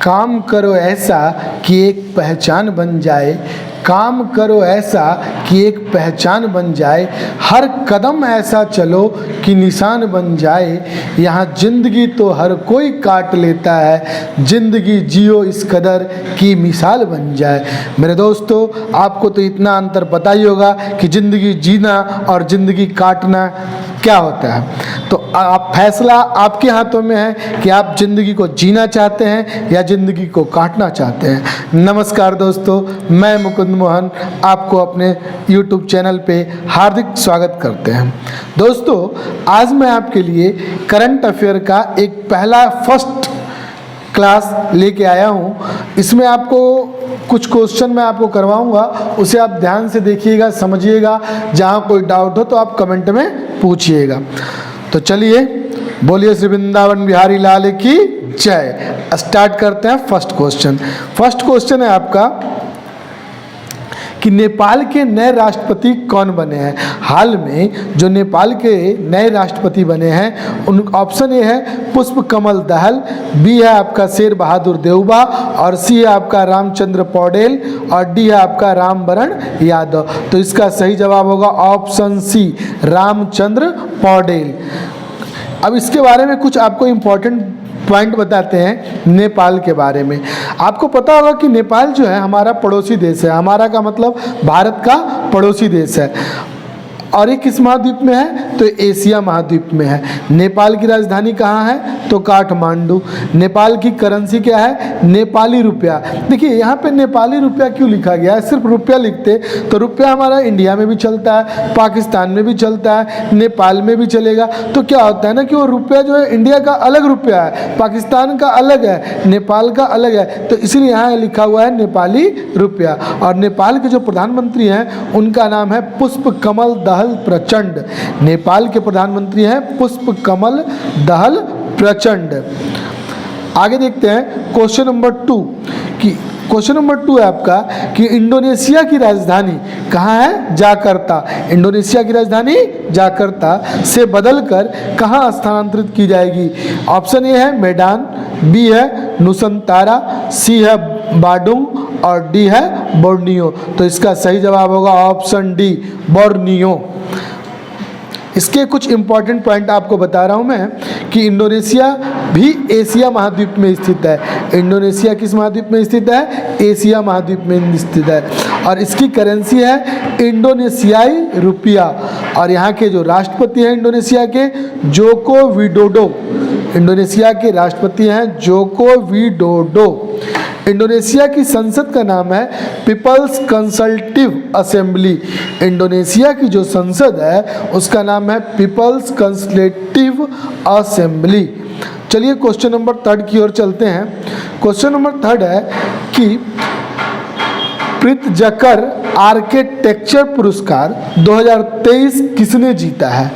काम करो ऐसा कि एक पहचान बन जाए, काम करो ऐसा कि एक पहचान बन जाए, हर कदम ऐसा चलो कि निशान बन जाए। यहाँ जिंदगी तो हर कोई काट लेता है, जिंदगी जियो इस कदर कि मिसाल बन जाए। मेरे दोस्तों, आपको तो इतना अंतर पता ही होगा कि जिंदगी जीना और जिंदगी काटना क्या होता है। तो आप फैसला आपके हाथों में है कि आप जिंदगी को जीना चाहते हैं या जिंदगी को काटना चाहते हैं। नमस्कार दोस्तों, मैं मुकुंद मोहन आपको अपने YouTube चैनल पे हार्दिक स्वागत करते हैं। दोस्तों, आज मैं आपके लिए करंट अफेयर का एक पहला फर्स्ट क्लास लेके आया हूँ। इसमें आपको कुछ क्वेश्चन मैं आपको करवाऊंगा, उसे आप ध्यान से देखिएगा, समझिएगा। जहाँ कोई डाउट हो तो आप कमेंट में पूछिएगा। तो चलिए, बोलिए श्री वृंदावन बिहारी लाल की जय। स्टार्ट करते हैं फर्स्ट क्वेश्चन। फर्स्ट क्वेश्चन है आपका कि नेपाल के नए राष्ट्रपति कौन बने हैं। हाल में जो नेपाल के नए राष्ट्रपति बने हैं उन ऑप्शन ए है पुष्प कमल दहल, बी है आपका शेर बहादुर देउबा, और सी है आपका रामचंद्र पौडेल, और डी है आपका रामवरण यादव। तो इसका सही जवाब होगा ऑप्शन सी, रामचंद्र पौडेल। अब इसके बारे में कुछ आपको इम्पोर्टेंट पॉइंट बताते हैं नेपाल के बारे में। आपको पता होगा कि नेपाल जो है हमारा पड़ोसी देश है। हमारा का मतलब भारत का पड़ोसी देश है। और ये किस महाद्वीप में है? तो एशिया महाद्वीप में है। नेपाल की राजधानी कहाँ है? तो काठमांडू। नेपाल की करेंसी क्या है? नेपाली रुपया। देखिए यहाँ पे नेपाली रुपया क्यों लिखा गया है? सिर्फ रुपया लिखते तो रुपया हमारा इंडिया में भी चलता है, पाकिस्तान में भी चलता है, नेपाल में भी चलेगा। तो क्या होता है ना कि वो रुपया जो है इंडिया का अलग रुपया है, पाकिस्तान का अलग है, नेपाल का अलग है। तो इसलिए यहाँ लिखा हुआ है नेपाली रुपया। और नेपाल के जो प्रधानमंत्री हैं उनका नाम है पुष्प कमल दहल प्रचंड। नेपाल के प्रधानमंत्री हैं पुष्प कमल दहल प्रचंड। आगे देखते हैं क्वेश्चन नंबर 2 कि क्वेश्चन नंबर 2 है आपका कि इंडोनेशिया की राजधानी कहाँ है? जाकर्ता। इंडोनेशिया की राजधानी जाकर्ता से बदलकर कहाँ स्थानांतरित की जाएगी? ऑप्शन ए है मेडान, बी है नुसंतारा, सी है बाडुंग, और डी है बोर्नियो। तो इसका सही जवाब होगा ऑप्शन डी, बोर्नियो। इसके कुछ इंपॉर्टेंट पॉइंट आपको बता रहा हूं मैं कि इंडोनेशिया भी एशिया महाद्वीप में स्थित है। इंडोनेशिया किस महाद्वीप में स्थित है? एशिया महाद्वीप में स्थित है। और इसकी करेंसी है इंडोनेशियाई रुपया। और यहाँ के जो राष्ट्रपति हैं इंडोनेशिया के, जोको विडोडो। इंडोनेशिया के राष्ट्रपति हैं जोको विडोडो। इंडोनेशिया की संसद का नाम है पीपल्स कंसल्टेटिव असेंबली। इंडोनेशिया की जो संसद है उसका नाम है पीपल्स कंसल्टेटिव असेंबली। चलिए क्वेश्चन नंबर 3 की ओर चलते हैं। क्वेश्चन नंबर 3 है कि प्रित्जकर आर्किटेक्चर पुरस्कार 2023 किसने जीता है?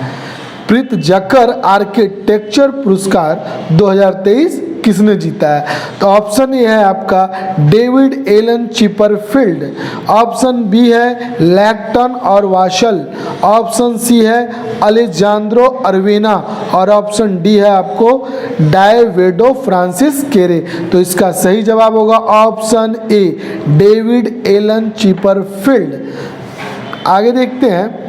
प्रित्जकर आर्किटेक्चर पुरस्कार 2023 किसने जीता है? तो ऑप्शन ए है आपका David Allen Chipperfield, option B है लैक्टन और वाशल, ऑप्शन सी है अलेजांद्रो अरवेना, और ऑप्शन डी है आपको डायवेडो फ्रांसिस केरे। तो इसका सही जवाब होगा option A, David Allen Chipperfield. आगे देखते हैं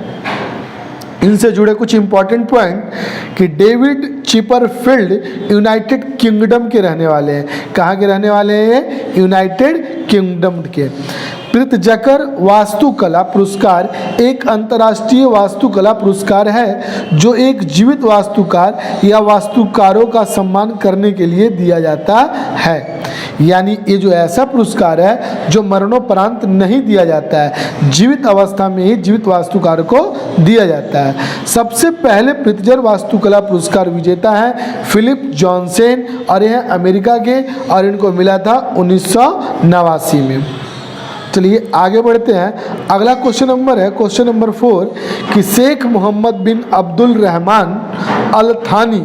इनसे जुड़े कुछ इंपॉर्टेंट पॉइंट कि डेविड चिपरफील्ड यूनाइटेड किंगडम के रहने वाले हैं। कहाँ के रहने वाले हैं ये? यूनाइटेड किंगडम के। प्रित्जकर वास्तुकला पुरस्कार एक अंतर्राष्ट्रीय वास्तुकला पुरस्कार है जो एक जीवित वास्तुकार या वास्तुकारों का सम्मान करने के लिए दिया जाता है। यानी ये जो ऐसा पुरस्कार है जो मरणोपरांत नहीं दिया जाता है, जीवित अवस्था में ही जीवित वास्तुकार को दिया जाता है। सबसे पहले प्रित्जकर वास्तुकला पुरस्कार विजेता है फिलिप जॉनसन, और यह अमेरिका के, और इनको मिला था 1989 में। चलिए आगे बढ़ते हैं। अगला क्वेश्चन नंबर है क्वेश्चन नंबर 4 कि शेख मोहम्मद बिन अब्दुल रहमान अल थानी,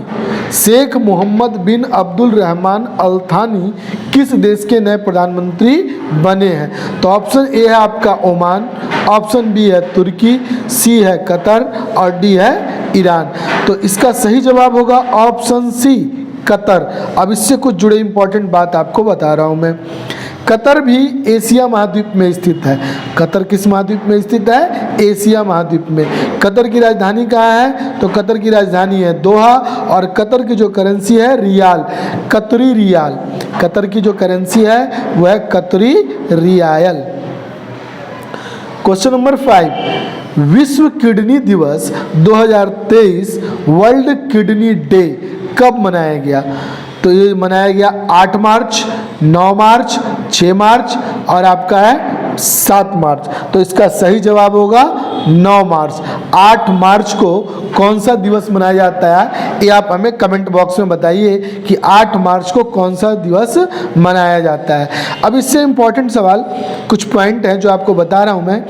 शेख मोहम्मद बिन अब्दुल रहमान अल थानी किस देश के नए प्रधानमंत्री बने हैं? तो ऑप्शन ए है आपका ओमान, ऑप्शन बी है तुर्की, सी है कतर, और डी है ईरान। तो इसका सही जवाब होगा ऑप्शन सी, कतर। अब इससे कुछ जुड़े इंपॉर्टेंट बात आपको बता रहा हूँ मैं। कतर भी एशिया महाद्वीप में स्थित है। कतर किस महाद्वीप में स्थित है? एशिया महाद्वीप में। कतर की राजधानी कहाँ है? तो कतर की राजधानी है दोहा, और कतर की जो करेंसी है रियाल, कतरी रियाल। कतर की जो करेंसी है वह है कतरी रियाल। क्वेश्चन नंबर 5, विश्व किडनी दिवस 2023 वर्ल्ड किडनी डे कब मनाया गया? तो ये मनाया गया 8 मार्च, 9 मार्च, 6 मार्च और आपका है 7 मार्च। तो इसका सही जवाब होगा 9 मार्च। 8 मार्च को कौन सा दिवस मनाया जाता है ये आप हमें कमेंट बॉक्स में बताइए कि 8 मार्च को कौन सा दिवस मनाया जाता है। अब इससे इम्पोर्टेंट सवाल कुछ पॉइंट हैं जो आपको बता रहा हूँ मैं।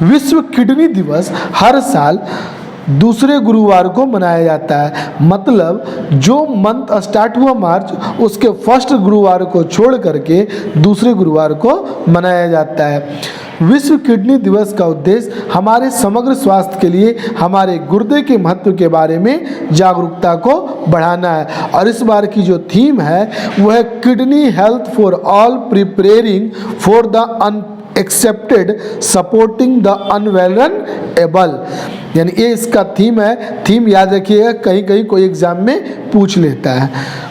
विश्व किडनी दिवस हर साल दूसरे गुरुवार को मनाया जाता है, मतलब जो मंथ स्टार्ट हुआ मार्च उसके फर्स्ट गुरुवार को छोड़ करके दूसरे गुरुवार को मनाया जाता है। विश्व किडनी दिवस का उद्देश्य हमारे समग्र स्वास्थ्य के लिए हमारे गुर्दे के महत्व के बारे में जागरूकता को बढ़ाना है। और इस बार की जो थीम है वह है kidney health for all, preparing for the accepted, supporting the vulnerable. यानी ये इसका थीम है। थीम याद रखिएगा, कहीं कहीं कोई एग्जाम में पूछ लेता है।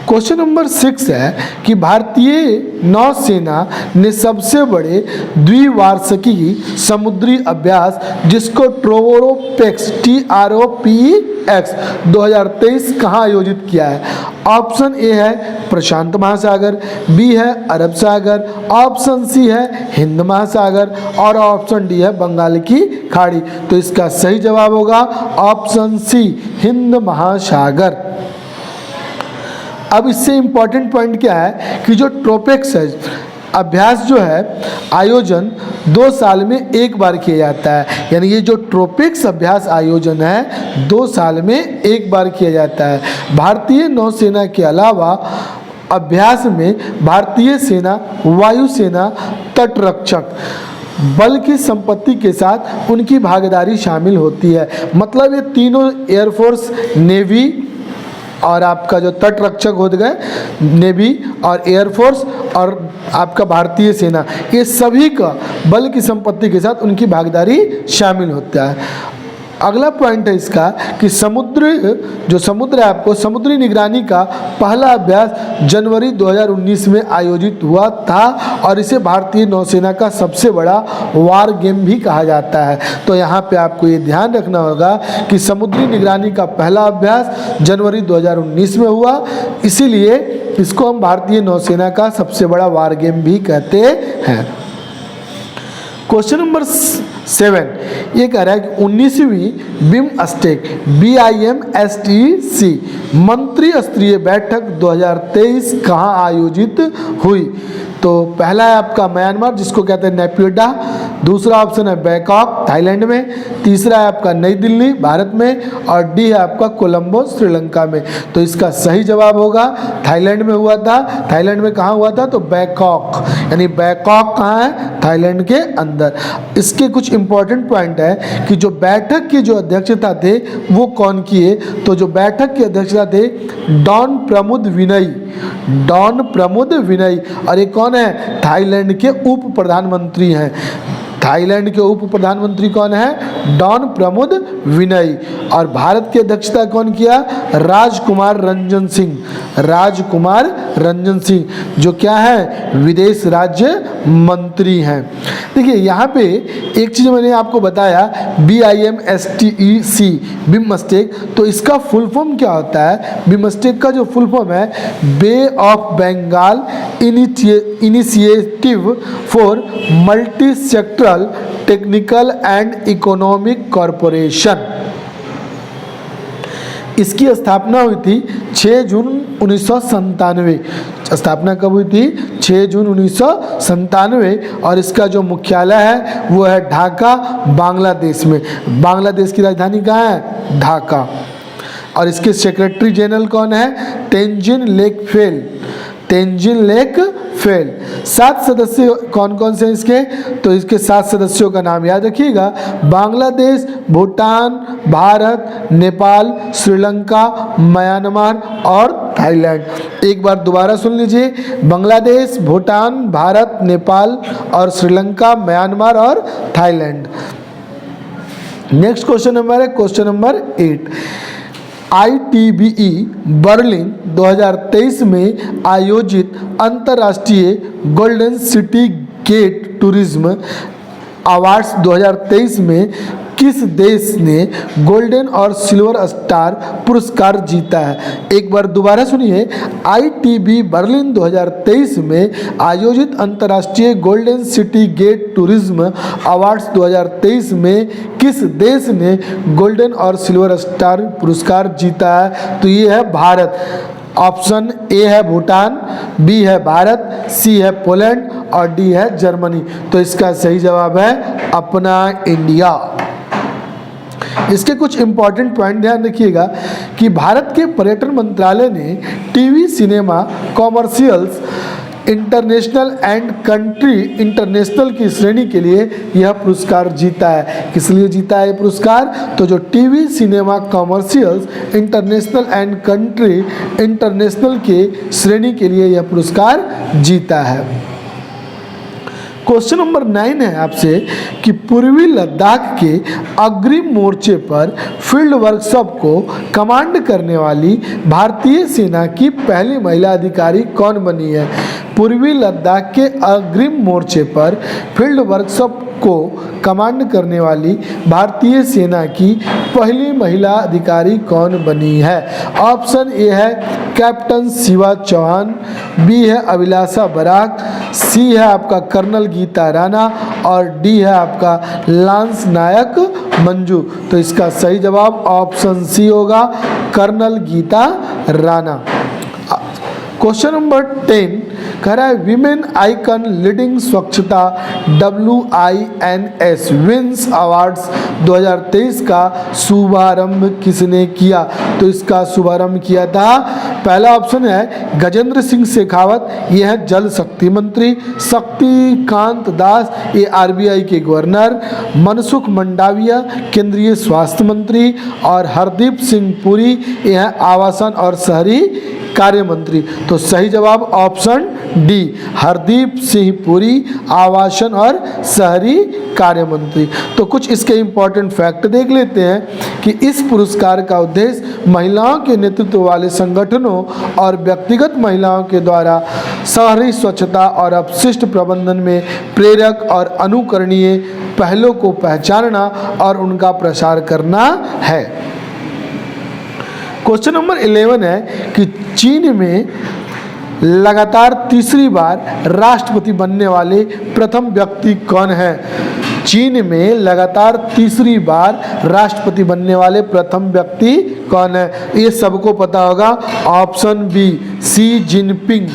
क्वेश्चन नंबर 6 है कि भारतीय नौसेना ने सबसे बड़े द्विवार्षिकी समुद्री अभ्यास जिसको ट्रोपोपेक्स TROPEX 2023 कहाँ आयोजित किया है? ऑप्शन ए है प्रशांत महासागर, बी है अरब सागर, ऑप्शन सी है हिंद महासागर और ऑप्शन डी है बंगाल की खाड़ी। तो इसका सही जवाब होगा ऑप्शन सी हिंद महासागर। अब इससे इम्पॉर्टेंट पॉइंट क्या है कि जो ट्रोपेक्स है अभ्यास जो है आयोजन 2 साल में एक बार किया जाता है। यानी ये जो ट्रोपेक्स अभ्यास आयोजन है 2 साल में एक बार किया जाता है। भारतीय नौसेना के अलावा अभ्यास में भारतीय सेना, वायुसेना, तटरक्षक बल की संपत्ति के साथ उनकी भागीदारी शामिल होती है। मतलब ये तीनों एयरफोर्स, नेवी और आपका जो तटरक्षक हो गए नेवी और एयरफोर्स और आपका भारतीय सेना, ये सभी का बल की संपत्ति के साथ उनकी भागीदारी शामिल होता है। अगला पॉइंट है इसका कि समुद्र है आपको समुद्री निगरानी का पहला अभ्यास जनवरी 2019 में आयोजित हुआ था और इसे भारतीय नौसेना का सबसे बड़ा वार गेम भी कहा जाता है। तो यहाँ पे आपको ये ध्यान रखना होगा कि समुद्री निगरानी का पहला अभ्यास जनवरी 2019 में हुआ, इसीलिए इसको हम भारतीय नौसेना का सबसे बड़ा वार गेम भी कहते हैं। क्वेश्चन नंबर 7 ये कह रहा है कि 19वीं बिमस्टेक BIMSTEC मंत्री स्तरीय बैठक 2023 कहाँ आयोजित हुई? तो पहला है आपका म्यांमार जिसको कहते हैं नेपिडा, दूसरा ऑप्शन है बैंकॉक थाईलैंड में, तीसरा है आपका नई दिल्ली भारत में और डी है आपका कोलंबो श्रीलंका में। तो इसका सही जवाब होगा थाईलैंड में हुआ था। थाईलैंड में कहाँ हुआ था? तो बैंकॉक, यानी बैंकॉक कहाँ है? थाईलैंड के अंदर। इसके कुछ इंपॉर्टेंट पॉइंट है कि जो बैठक की जो अध्यक्षता थे वो कौन किए? तो जो बैठक की अध्यक्षता थे डॉन प्रमुद विनय और ये कौन है? थाईलैंड के उप प्रधानमंत्री हैं। थाईलैंड के उप प्रधानमंत्री कौन है? डॉन प्रमुद विनय। और भारत की अध्यक्षता कौन किया? राजकुमार रंजन सिंह जो क्या है? विदेश राज्य मंत्री हैं। देखिए यहाँ पे एक चीज़ मैंने आपको बताया BIMSTEC बिमस्टेक, तो इसका फुल फॉर्म क्या होता है? बिमस्टेक का जो फुल फॉर्म है bay of Bengal initiative for multi sectoral technical and economic corporation. इसकी स्थापना हुई थी 6 जून 1997। स्थापना कब हुई थी? 6 जून 1997 और इसका जो मुख्यालय है वो है ढाका बांग्लादेश में। बांग्लादेश की राजधानी कहाँ है? ढाका। और इसके सेक्रेटरी जनरल कौन है? तेंजिन लेकफेल। तेंजिन लेक फेल। 7 सदस्य कौन कौन से इसके, तो इसके 7 सदस्यों का नाम याद रखिएगा, बांग्लादेश, भूटान, भारत, नेपाल, श्रीलंका, म्यांमार और थाईलैंड। एक बार दोबारा सुन लीजिए, बांग्लादेश, भूटान, भारत, नेपाल और श्रीलंका, म्यांमार और थाईलैंड। नेक्स्ट क्वेश्चन नंबर है क्वेश्चन नंबर 8। ITBE बर्लिन 2023 में आयोजित अंतर्राष्ट्रीय golden city gate tourism awards 2023 में किस देश ने गोल्डन और सिल्वर स्टार पुरस्कार जीता है। एक बार दोबारा सुनिए, ITB बर्लिन 2023 में आयोजित अंतर्राष्ट्रीय golden city gate tourism awards 2023 में किस देश ने गोल्डन और सिल्वर स्टार पुरस्कार जीता है, तो ये है भारत। ऑप्शन ए है भूटान, बी है भारत, सी है पोलैंड और डी है जर्मनी। तो इसका सही जवाब है अपना इंडिया। इसके कुछ इंपॉर्टेंट पॉइंट ध्यान रखिएगा कि भारत के पर्यटन मंत्रालय ने TV cinema commercials international and country international की श्रेणी के लिए यह पुरस्कार जीता है। किस लिए जीता है ये पुरस्कार, तो जो TV cinema commercials international and country international के श्रेणी के लिए यह पुरस्कार जीता है। क्वेश्चन नंबर 9 है आपसे कि पूर्वी लद्दाख के अग्रिम मोर्चे पर फील्ड वर्कशॉप को कमांड करने वाली भारतीय सेना की पहली महिला अधिकारी कौन बनी है। पूर्वी लद्दाख के अग्रिम मोर्चे पर फील्ड वर्कशॉप को कमांड करने वाली भारतीय सेना की पहली महिला अधिकारी कौन बनी है। ऑप्शन ए है कैप्टन शिवा चौहान, बी है अभिलाषा बराक, सी है आपका कर्नल गीता राणा और डी है आपका लांस नायक मंजू। तो इसका सही जवाब ऑप्शन सी होगा, colonel Geeta Rana. Question number 10 कह रहा है women icon leading Swachhta WINS विंस अवार्ड्स 2023 का शुभारंभ किसने किया, तो इसका शुभारंभ किया था, पहला ऑप्शन है गजेंद्र सिंह शेखावत, ये है जल शक्ति मंत्री, शक्तिकांत दास ये RBI के गवर्नर, मनसुख मंडाविया केंद्रीय स्वास्थ्य मंत्री और हरदीप सिंह पुरी ये है आवासन और शहरी कार्य मंत्री। तो सही जवाब ऑप्शन डी हरदीप सिंह पुरी आवासन और शहरी कार्य मंत्री। तो कुछ इसके इंपॉर्टेंट फैक्ट देख लेते हैं कि इस पुरस्कार का उद्देश्य महिलाओं के नेतृत्व वाले संगठनों और व्यक्तिगत महिलाओं के द्वारा शहरी स्वच्छता और अपशिष्ट प्रबंधन में प्रेरक और अनुकरणीय पहलों को पहचानना और उनका प्रसार करना है। क्वेश्चन नंबर 11 है कि चीन में लगातार तीसरी बार राष्ट्रपति बनने वाले प्रथम व्यक्ति कौन है। चीन में लगातार तीसरी बार राष्ट्रपति बनने वाले प्रथम व्यक्ति कौन है, ये सबको पता होगा, ऑप्शन बी शी जिनपिंग।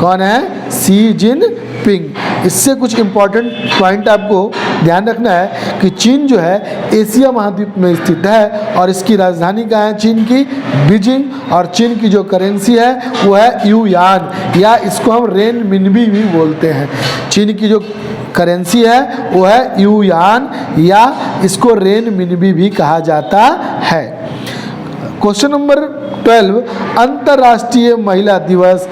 कौन है, शी जिनपिंग। इससे कुछ इंपॉर्टेंट पॉइंट आपको ध्यान रखना है कि चीन जो है एशिया महाद्वीप में स्थित है और इसकी राजधानी कहाँ है चीन की, बीजिंग। और चीन की जो करेंसी है वो है युआन या इसको हम रेन मिनबी भी बोलते हैं। चीन की जो करेंसी है वो है युआन या इसको रेन मिनबी भी कहा जाता है। क्वेश्चन नंबर 12 अंतर्राष्ट्रीय महिला दिवस,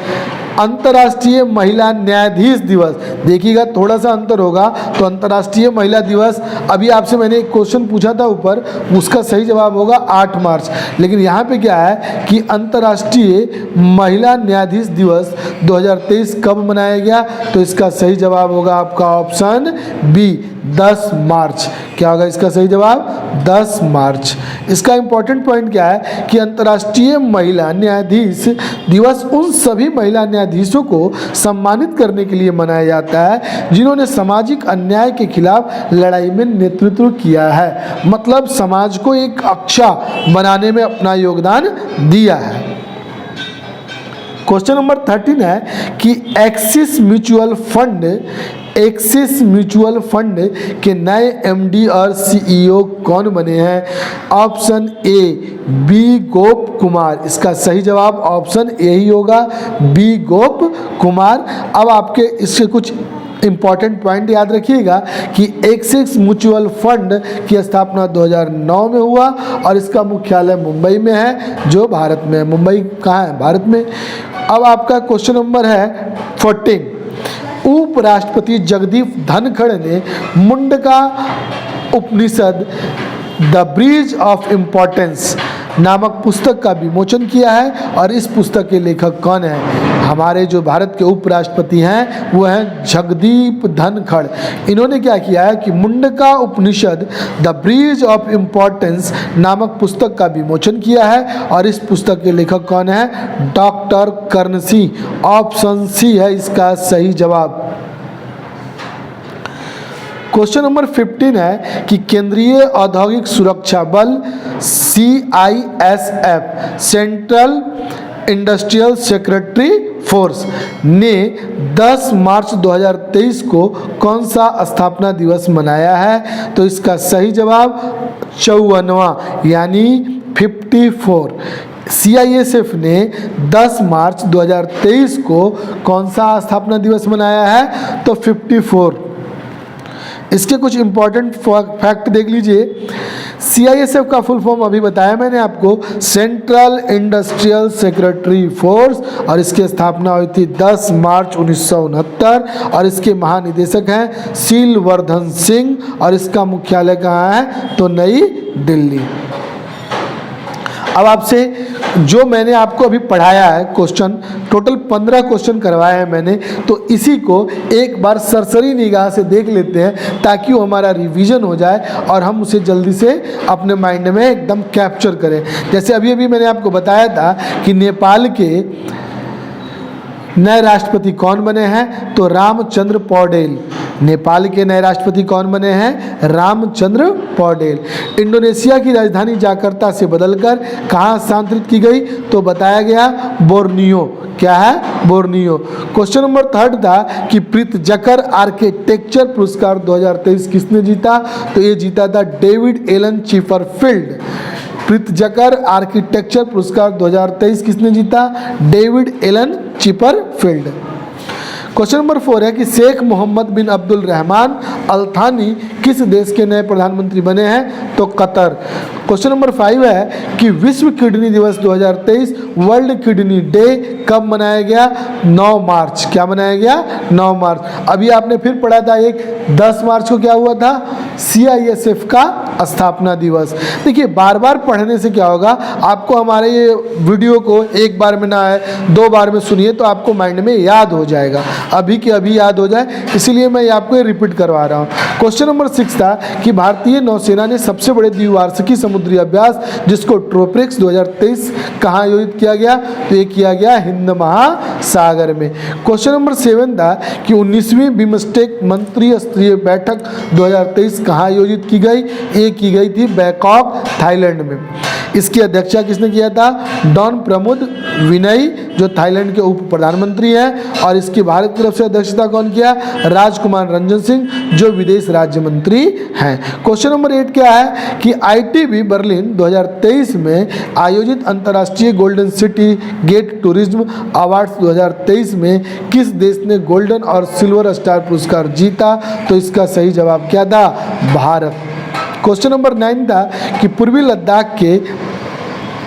अंतर्राष्ट्रीय महिला न्यायाधीश दिवस। देखिएगा थोड़ा सा अंतर होगा, तो अंतर्राष्ट्रीय महिला दिवस अभी आपसे मैंने एक क्वेश्चन पूछा था ऊपर, उसका सही जवाब होगा 8 मार्च। लेकिन यहाँ पे क्या है कि अंतर्राष्ट्रीय महिला न्यायाधीश दिवस 2023 कब मनाया गया, तो इसका सही जवाब होगा आपका ऑप्शन बी 10 मार्च। क्या होगा इसका सही जवाब, 10 मार्च। इसका इंपॉर्टेंट पॉइंट क्या है कि अंतर्राष्ट्रीय महिला न्यायाधीश दिवस उन सभी महिला न्यायाधीशों को सम्मानित करने के लिए मनाया जाता है जिन्होंने सामाजिक अन्याय के खिलाफ लड़ाई में नेतृत्व किया है, मतलब समाज को एक अच्छा बनाने में अपना योगदान दिया है। क्वेश्चन नंबर 13 है कि axis mutual fund axis mutual fund के नए एमडी और सीईओ कौन बने हैं? ऑप्शन ए बी गोप कुमार, इसका सही जवाब ऑप्शन ए ही होगा, बी गोप कुमार। अब आपके इससे कुछ इंपॉर्टेंट पॉइंट याद रखिएगा कि एक्सिस म्यूचुअल फंड की स्थापना 2009 में हुआ और इसका मुख्यालय मुंबई में है, जो भारत में है। मुंबई कहाँ है? भारत में। अब आपका क्वेश्चन नंबर है 14। उपराष्ट्रपति जगदीप धनखड़ ने मुंडका उपनिषद द ब्रिज ऑफ इम्पोर्टेंस नामक पुस्तक का विमोचन किया है और इस पुस्तक के लेखक कौन है? हमारे जो भारत के उपराष्ट्रपति हैं वो हैं जगदीप धनखड़। इन्होंने क्या किया है कि मुंडका उपनिषद द ब्रिज ऑफ इम्पोर्टेंस नामक पुस्तक का विमोचन किया है और इस पुस्तक के लेखक कौन है? डॉक्टर कर्ण सिंह। ऑप्शन सी है इसका सही जवाब। क्वेश्चन नंबर 15 है कि केंद्रीय औद्योगिक सुरक्षा बल CISF central industrial secretary force ने 10 मार्च 2023 को कौन सा स्थापना दिवस मनाया है? तो इसका सही जवाब 54वां यानी 54। CISF ने 10 मार्च 2023 को कौन सा स्थापना दिवस मनाया है? तो 54। इसके कुछ इंपॉर्टेंट फैक्ट देख लीजिए। CISF का फुल फॉर्म अभी बताया मैंने आपको, सेंट्रल इंडस्ट्रियल सेक्रेटरी फोर्स, और इसकी स्थापना हुई थी 10 मार्च 1969 और इसके महानिदेशक हैं शीलवर्धन सिंह और इसका मुख्यालय कहाँ है? तो नई दिल्ली। अब आपसे जो मैंने आपको अभी पढ़ाया है क्वेश्चन, टोटल 15 क्वेश्चन करवाए हैं मैंने, तो इसी को एक बार सरसरी निगाह से देख लेते हैं ताकि वो हमारा रिवीजन हो जाए और हम उसे जल्दी से अपने माइंड में एकदम कैप्चर करें। जैसे अभी अभी मैंने आपको बताया था कि नेपाल के नए राष्ट्रपति कौन बने हैं? तो रामचंद्र पौडेल। नेपाल के नए राष्ट्रपति कौन बने हैं? रामचंद्र पौडेल। इंडोनेशिया की राजधानी जाकर्ता से बदलकर कहाँ स्थानांतरित की गई? तो बताया गया बोर्नियो। क्या है? बोर्नियो। क्वेश्चन नंबर 3 था कि प्रित्जकर आर्किटेक्चर पुरस्कार 2023 किसने जीता? तो ये जीता था David Allen Chipperfield. Pritzker architecture पुरस्कार 2023 किसने जीता? David Allen Chipperfield. Question number 4 है कि शेख मोहम्मद बिन अब्दुल रहमान अल थानी किस देश के नए प्रधानमंत्री बने हैं? तो कतर। क्वेश्चन नंबर 5 है कि विश्व किडनी दिवस 2023 वर्ल्ड किडनी डे कब मनाया गया? 9 मार्च। क्या मनाया गया? 9 मार्च। अभी आपने फिर पढ़ा था एक 10 मार्च को क्या हुआ था? CISF का स्थापना दिवस। देखिए बार बार पढ़ने से क्या होगा, आपको हमारे ये वीडियो को एक बार में ना है 2 बार में सुनिए तो आपको माइंड में याद हो जाएगा, अभी के अभी याद हो जाए, इसलिए मैं आपको ये रिपीट करवा रहा हूँ। क्वेश्चन नंबर 6 था कि भारतीय नौसेना ने सबसे बड़े द्विवार्षिकी समुद्री अभ्यास जिसको ट्रोपिक्स 2023 कहाँ आयोजित किया गया? तो ये किया गया हिंद महासागर में। क्वेश्चन नंबर 7 था कि 19वीं बिम्स्टेक मंत्री स्तरीय बैठक 2023 कहाँ आयोजित की गई? ये की गई थी बैंकॉक थाईलैंड में। इसकी अध्यक्षता किसने किया था? डॉन प्रमुद विनय जो थाईलैंड के उप प्रधानमंत्री हैं, और इसकी भारत की तरफ से अध्यक्षता कौन किया? राजकुमार रंजन सिंह जो विदेश राज्य मंत्री हैं। क्वेश्चन नंबर 8 क्या है कि ITB बर्लिन 2023 में आयोजित अंतर्राष्ट्रीय golden city gate tourism awards 2023 में किस देश ने गोल्डन और सिल्वर स्टार पुरस्कार जीता? तो इसका सही जवाब क्या था? भारत। क्वेश्चन नंबर 9 था कि पूर्वी लद्दाख के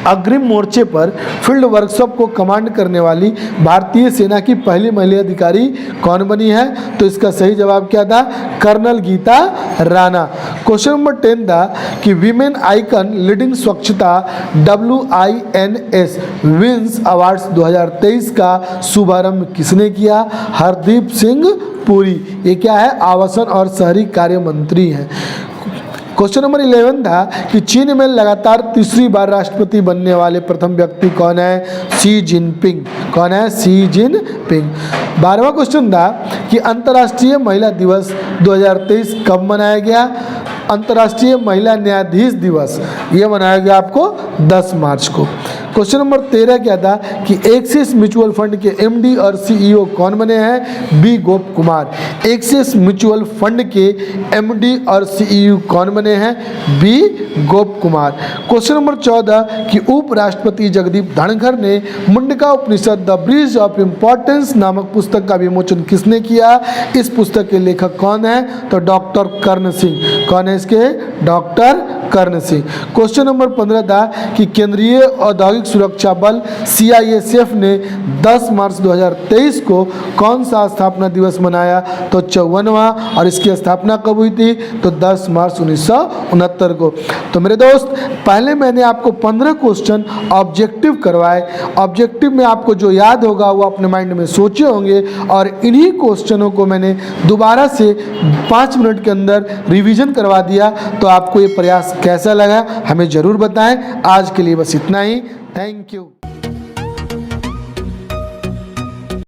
अग्रिम मोर्चे पर फील्ड वर्कशॉप को कमांड करने वाली भारतीय सेना की पहली महिला अधिकारी कौन बनी है? तो इसका सही जवाब क्या था? Colonel Geeta Rana. Question number 10 था कि women icon leading Swachhta WINS विंस अवार्ड्स 2023 का शुभारंभ किसने किया? हरदीप सिंह पुरी। ये क्या है? आवासन और शहरी कार्य मंत्री हैं। क्वेश्चन नंबर 11 था कि चीन में लगातार तीसरी बार राष्ट्रपति बनने वाले प्रथम व्यक्ति कौन है? Xi Jinping. कौन है? Xi Jinping. 12वां क्वेश्चन था कि अंतर्राष्ट्रीय महिला दिवस 2023 कब मनाया गया? अंतर्राष्ट्रीय महिला न्यायाधीश दिवस ये मनाया गया आपको 10 मार्च को। क्वेश्चन नंबर 13 क्या था कि एक्सिस म्यूचुअल फंड के एमडी और सीईओ कौन बने हैं? बी गोप कुमार। एक्सिस म्यूचुअल फंड के एमडी और सीईओ कौन बने हैं? बी गोप कुमार। क्वेश्चन नंबर 14 कि उपराष्ट्रपति जगदीप धनखड़ ने मुंडका उपनिषद द ब्रिज ऑफ इंपॉर्टेंस नामक पुस्तक का विमोचन किसने किया? इस पुस्तक के लेखक कौन है? तो डॉक्टर कर्ण सिंह। कौन है इसके? डॉक्टर कर्ण सिंह। क्वेश्चन नंबर 15 था कि केंद्रीय औद्योगिक सुरक्षा बल सीआईएसएफ ने 10 मार्च 2023 को कौन सा स्थापना दिवस मनाया? तो 54वां। और इसकी स्थापना कब हुई थी? तो 10 मार्च 1969 को। तो मेरे दोस्त, पहले मैंने आपको 15 क्वेश्चन ऑब्जेक्टिव करवाए। ऑब्जेक्टिव में आपको जो याद होगा वो अपने माइंड में सोचे होंगे, और इन्हीं क्वेश्चनों को मैंने दोबारा से 5 मिनट के अंदर रिवीजन करवा दिया। तो आपको ये प्रयास कैसा लगा हमें ज़रूर बताएं। आज के लिए बस इतना ही। Thank you.